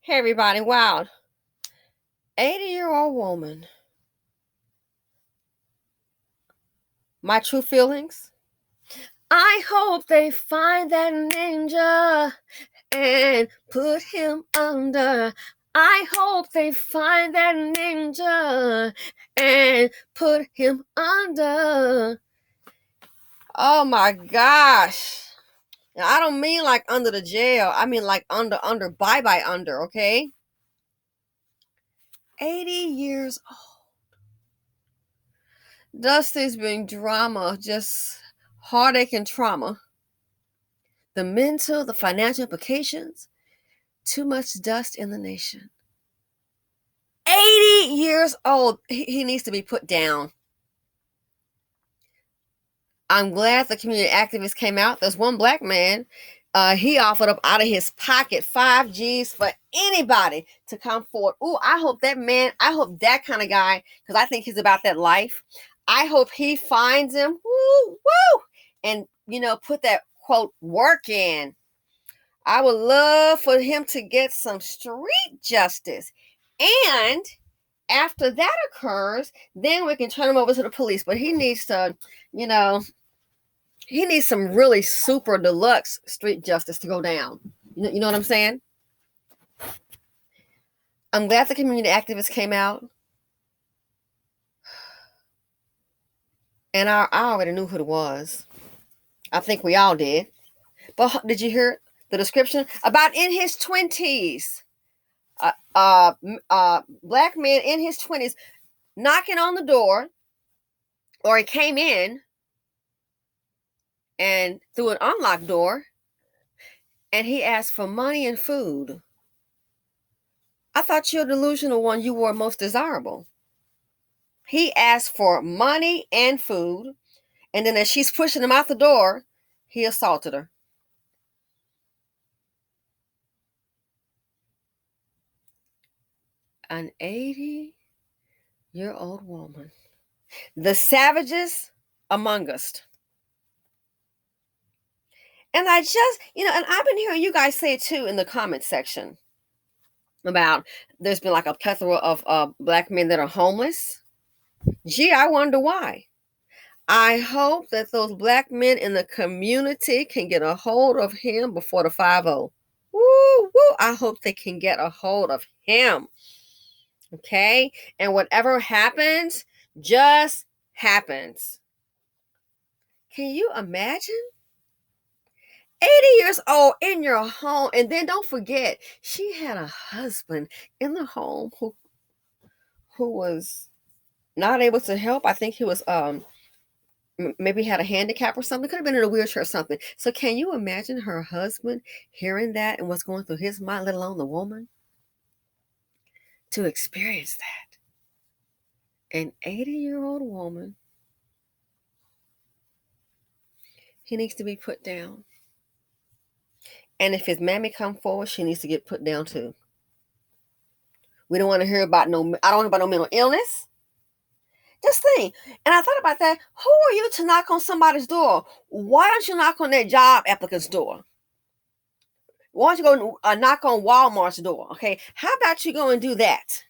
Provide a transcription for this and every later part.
Hey everybody, wow. 80-year-old woman. My true feelings. I hope they find that ninja and put him under. I hope they find that ninja and put him under. Oh my gosh. Now, I don't mean like under the jail. I mean like under, bye under, okay? 80 years old. Dusties being drama, just heartache and trauma. The mental, the financial implications, too much dust in the nation. 80 years old. He needs to be put down. I'm glad the community activists came out. There's one black man. He offered up out of his pocket 5 G's for anybody to come forward. Ooh, I hope that kind of guy, because I think he's about that life. I hope he finds him. Woo, woo, and put that quote work in. I would love for him to get some street justice. And after that occurs, then we can turn him over to the police. But he needs to, he needs some really super deluxe street justice to go down. You know what I'm saying? I'm glad the community activists came out. And I already knew who it was. I think we all did. But did you hear the description? About in his 20s. Black man in his 20s knocking on the door, or he came in and through an unlocked door, and he asked for money and food. I thought you're delusional one. You were most desirable. He asked for money and food, and then as she's pushing him out the door, he assaulted her. An 80-year-old woman. The savages among us. And I just, and I've been hearing you guys say it too in the comment section about there's been like a plethora of black men that are homeless. Gee, I wonder why. I hope that those black men in the community can get a hold of him before the 5-0. Woo, woo. I hope they can get a hold of him. Okay? And whatever happens, just happens. Can you imagine? 80 years old in your home. And then don't forget, she had a husband in the home who was not able to help. I think he was maybe had a handicap or something. Could have been in a wheelchair or something. So can you imagine her husband hearing that and what's going through his mind, let alone the woman? To experience that. An 80-year-old woman. He needs to be put down. And if his mammy come forward, she needs to get put down too. We don't want to hear about I don't want to hear about no mental illness. Just think. And I thought about that. Who are you to knock on somebody's door? Why don't you knock on that job applicant's door? Why don't you go knock on Walmart's door? Okay. How about you go and do that?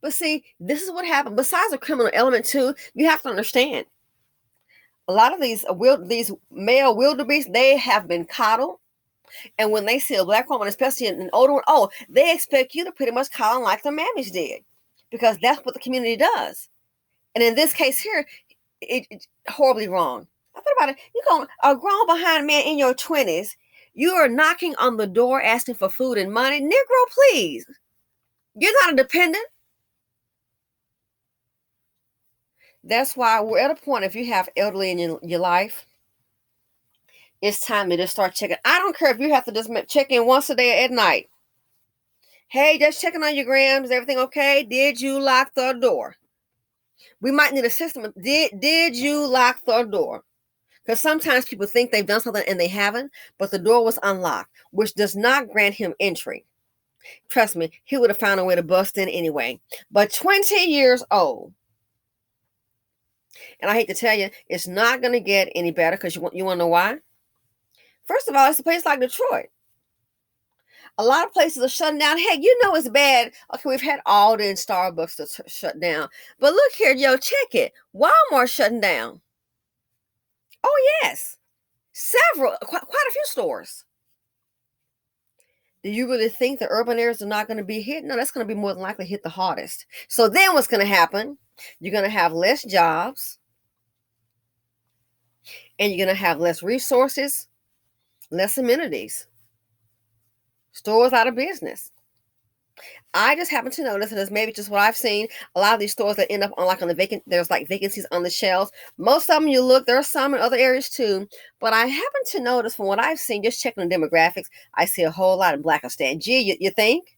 But see, this is what happened. Besides the criminal element too, you have to understand. A lot of these male wildebeests, they have been coddled. And when they see a black woman, especially an older one, they expect you to pretty much coddle like the mammies did. Because that's what the community does. And in this case here, it's horribly wrong. I thought about it. You go a grown behind man in your 20s, you are knocking on the door asking for food and money. Negro, please. You're not a dependent. That's why we're at a point, if you have elderly in your life, it's time to just start checking. I don't care if you have to just check in once a day at night. Hey, just checking on your grams. Is everything okay? Did you lock the door? We might need a system. Did you lock the door? Because sometimes people think they've done something and they haven't, but the door was unlocked, which does not grant him entry. Trust me, he would have found a way to bust in anyway. But 20 years old. And I hate to tell you, it's not going to get any better because you want to know why? First of all, it's a place like Detroit. A lot of places are shutting down. Heck, you know it's bad. Okay, we've had Aldi and Starbucks to shut down. But look here, yo, check it. Walmart shutting down. Oh, yes. Several, quite a few stores. Do you really think the urban areas are not going to be hit? No, that's going to be more than likely hit the hardest. So then what's going to happen? You're going to have less jobs, and you're going to have less resources, less amenities. Stores out of business. I just happen to notice, and it's maybe just what I've seen, a lot of these stores that end up on the vacant, there's like vacancies on the shelves. Most of them you look, there are some in other areas too, but I happen to notice from what I've seen, just checking the demographics, I see a whole lot of Blackistan. Gee, you think?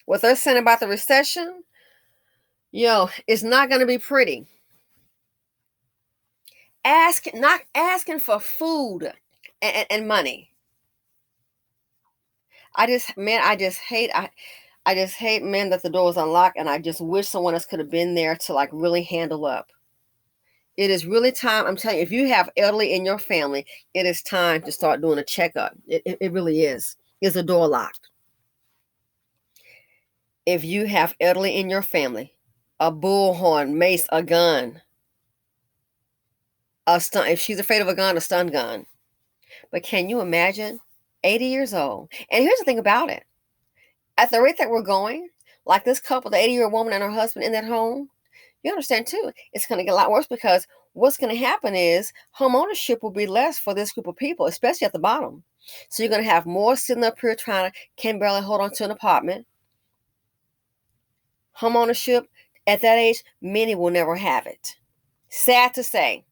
What they're saying about the recession, it's not going to be pretty. Not asking for food and money. I just hate man that the door was unlocked, and I just wish someone else could have been there to like really handle up. It is really time. I'm telling you, if you have elderly in your family, it is time to start doing a checkup. It really is. Is the door locked? If you have elderly in your family, a bullhorn, mace, a gun, a stun. If she's afraid of a gun, a stun gun. But can you imagine? 80 years old. And here's the thing about it. At the rate that we're going, like this couple, the 80-year-old woman and her husband in that home, you understand too, it's going to get a lot worse, because what's going to happen is home ownership will be less for this group of people, especially at the bottom. So you're going to have more sitting up here can barely hold on to an apartment. Home ownership at that age, many will never have it. Sad to say.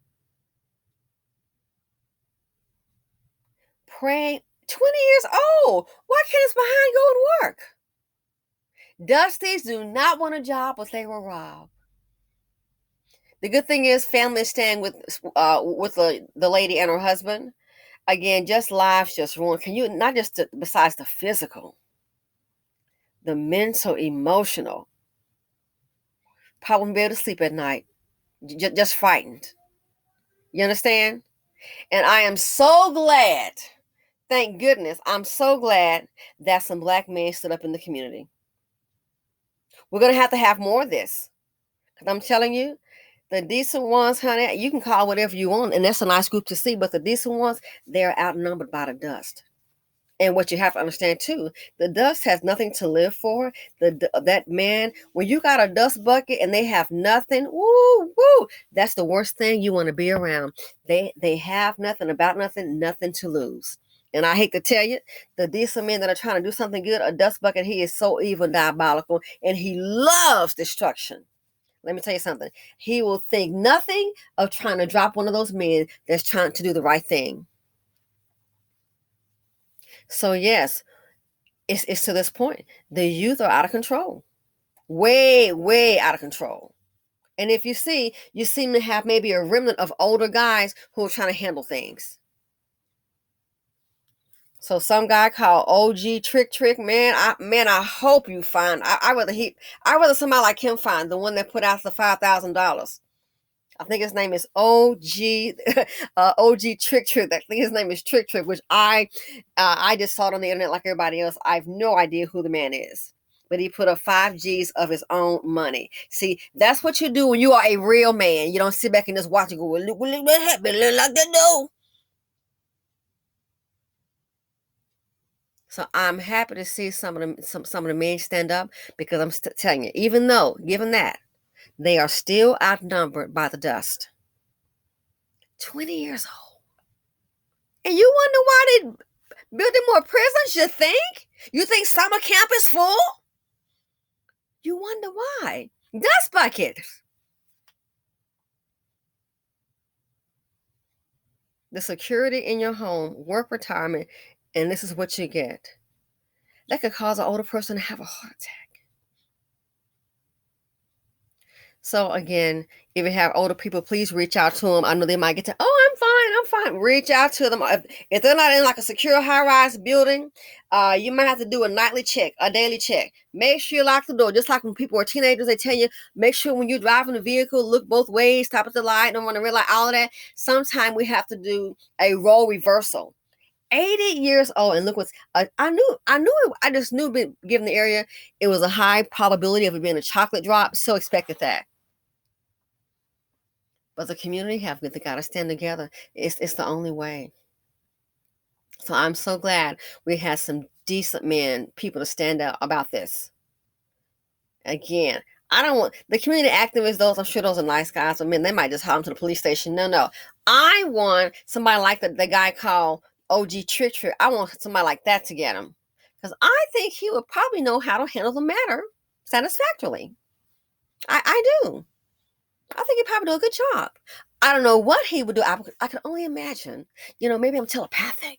Praying, 20 years old. Why can't his behind go and work? Dusties do not want a job, but they were robbed. The good thing is family is staying with the lady and her husband. Again, just lives just ruined. Can you, not just besides the physical, the mental, emotional. Probably won't be able to sleep at night. Just frightened. You understand? And I am so glad, thank goodness, I'm so glad that some black men stood up in the community. We're going to have more of this. Because I'm telling you, the decent ones, honey, you can call whatever you want, and that's a nice group to see, but the decent ones, they're outnumbered by the dust. And what you have to understand too, the dust has nothing to live for. That man, when you got a dust bucket and they have nothing, woo, that's the worst thing you want to be around. They have nothing about nothing to lose. And I hate to tell you, the decent men that are trying to do something good, a dust bucket, he is so evil, diabolical, and he loves destruction. Let me tell you something. He will think nothing of trying to drop one of those men that's trying to do the right thing. So yes, it's to this point. The youth are out of control. Way, way out of control. And if you seem to have maybe a remnant of older guys who are trying to handle things. So some guy called OG Trick, man, I hope you find. I rather somebody like him find the one that put out the $5,000. I think his name is OG Trick. I think his name is Trick, which I just saw it on the internet like everybody else. I have no idea who the man is, but he put up 5 G's of his own money. See, that's what you do when you are a real man. You don't sit back and just watch and go, well, look what happened, look like that no. So I'm happy to see some of the men stand up, because I'm telling you, even though, given that, they are still outnumbered by the dust. 20 years old. And you wonder why they building more prisons, you think? You think summer camp is full? You wonder why. DustBucket. The security in your home, work retirement, and this is what you get. That could cause an older person to have a heart attack. So again, if you have older people, please reach out to them. I know they might get to, I'm fine. Reach out to them. If they're not in like a secure high-rise building, you might have to do a nightly check, a daily check. Make sure you lock the door. Just like when people are teenagers, they tell you, make sure when you're driving the vehicle, look both ways, stop at the light, don't want to red light, all of that. Sometimes we have to do a role reversal. 80 years old, and look what's I knew it, I just knew, given the area, it was a high probability of it being a chocolate drop, so expected that. But the community they got to stand together. It's the only way. So I'm so glad we had some decent people to stand out about this. Again, I don't want the community activists, those, I'm sure those are nice guys, but they might just haul them to the police station. No. I want somebody like the guy called OG Trick. I want somebody like that to get him. Because I think he would probably know how to handle the matter satisfactorily. I do. I think he'd probably do a good job. I don't know what he would do. I can only imagine. Maybe I'm telepathic.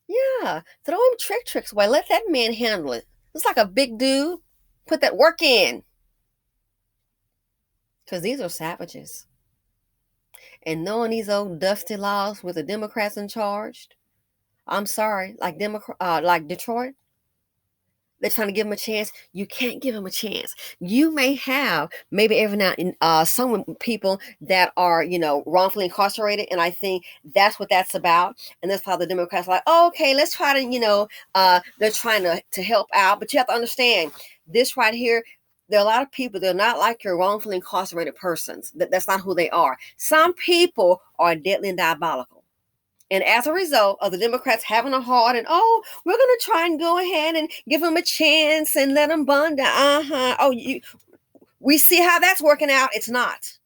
Yeah. Throw him tricks away. Let that man handle it. It's like a big dude. Put that work in. Because these are savages. And knowing these old dusty laws with the Democrats in charge, I'm sorry, like Detroit, they're trying to give him a chance. You can't give him a chance. You may have maybe every now and some people that are, wrongfully incarcerated, and I think that's what that's about. And that's how the Democrats are like, oh, okay, let's try to, they're trying to help out. But you have to understand this right here. There are a lot of people, they're not like your wrongfully incarcerated persons. That's not who they are. Some people are deadly and diabolical. And as a result of the Democrats having a heart and, oh, we're going to try and go ahead and give them a chance and let them bond down. Oh, we see how that's working out. It's not.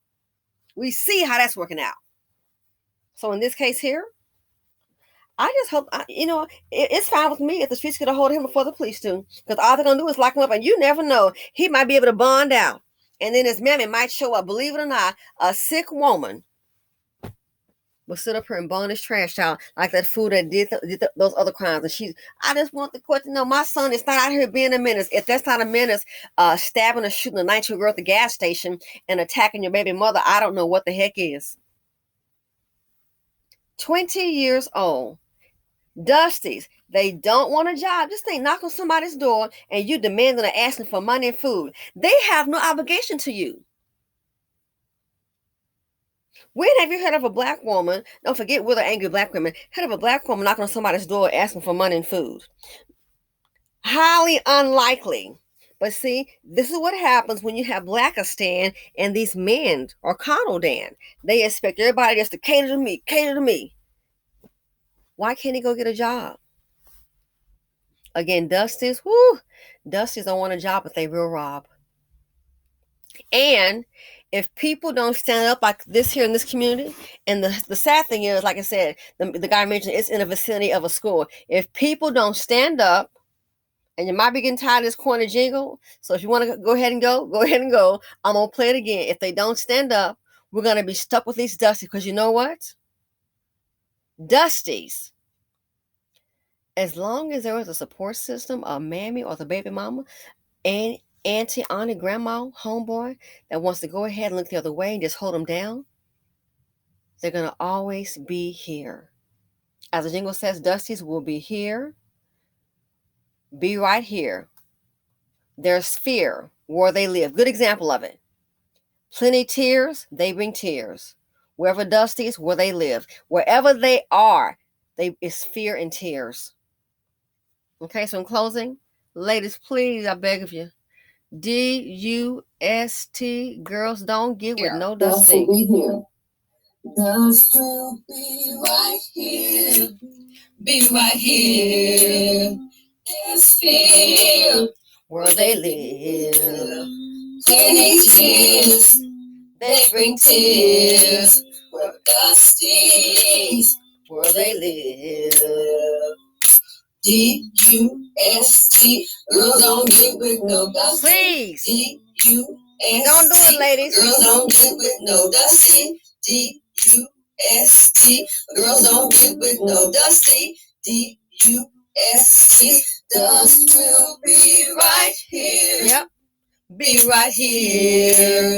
We see how that's working out. So in this case here, I just hope, it's fine with me if the streets get a hold of him before the police do. Because all they're going to do is lock him up. And you never know. He might be able to bond out. And then his mammy might show up. Believe it or not, a sick woman will sit up here and burn his trash out like that fool that did those other crimes. And I just want the court to know my son is not out here being a menace. If that's not a menace, stabbing or shooting a 19-year-old girl at the gas station and attacking your baby mother, I don't know what the heck is. 20 years old. Dusties, they don't want a job. Just think, knock on somebody's door and you demanding or asking for money and food. They have no obligation to you. When have you heard of a black woman, don't forget we're the angry black women, heard of a black woman knocking on somebody's door asking for money and food? Highly unlikely. But see, this is what happens when you have Blackistan and these men are coddled-dan. They expect everybody just to cater to me. Why can't he go get a job? Again, Dusties don't want a job if they will rob. And if people don't stand up like this here in this community, and the sad thing is, like I said, the guy mentioned it's in the vicinity of a school. If people don't stand up, and you might be getting tired of this corner jingle, so if you want to go ahead and go. I'm going to play it again. If they don't stand up, we're going to be stuck with these Dusties, because you know what? Dusties, as long as there is a support system, a mammy or the baby mama, and auntie, grandma, homeboy that wants to go ahead and look the other way and just hold them down, they're going to always be here. As the jingle says, Dusties will be here, be right here. There's fear where they live. Good example of it. Plenty tears, they bring tears. Wherever Dusties, where they live. Wherever they are, it's fear and tears. Okay, so in closing, ladies, please, I beg of you, DUST, girls don't get with no Dusty. Dust will be right here. Be right here. There's fear where they live. Plenty tears, they bring tears. Where Dusties, where they live. DUST, girls don't get with no Dusty. Please. DUST, don't do it, ladies. Girls don't get with no Dusty. DUST, girls don't get with no Dusty. DUST, dust will be right here. Yep, be right here.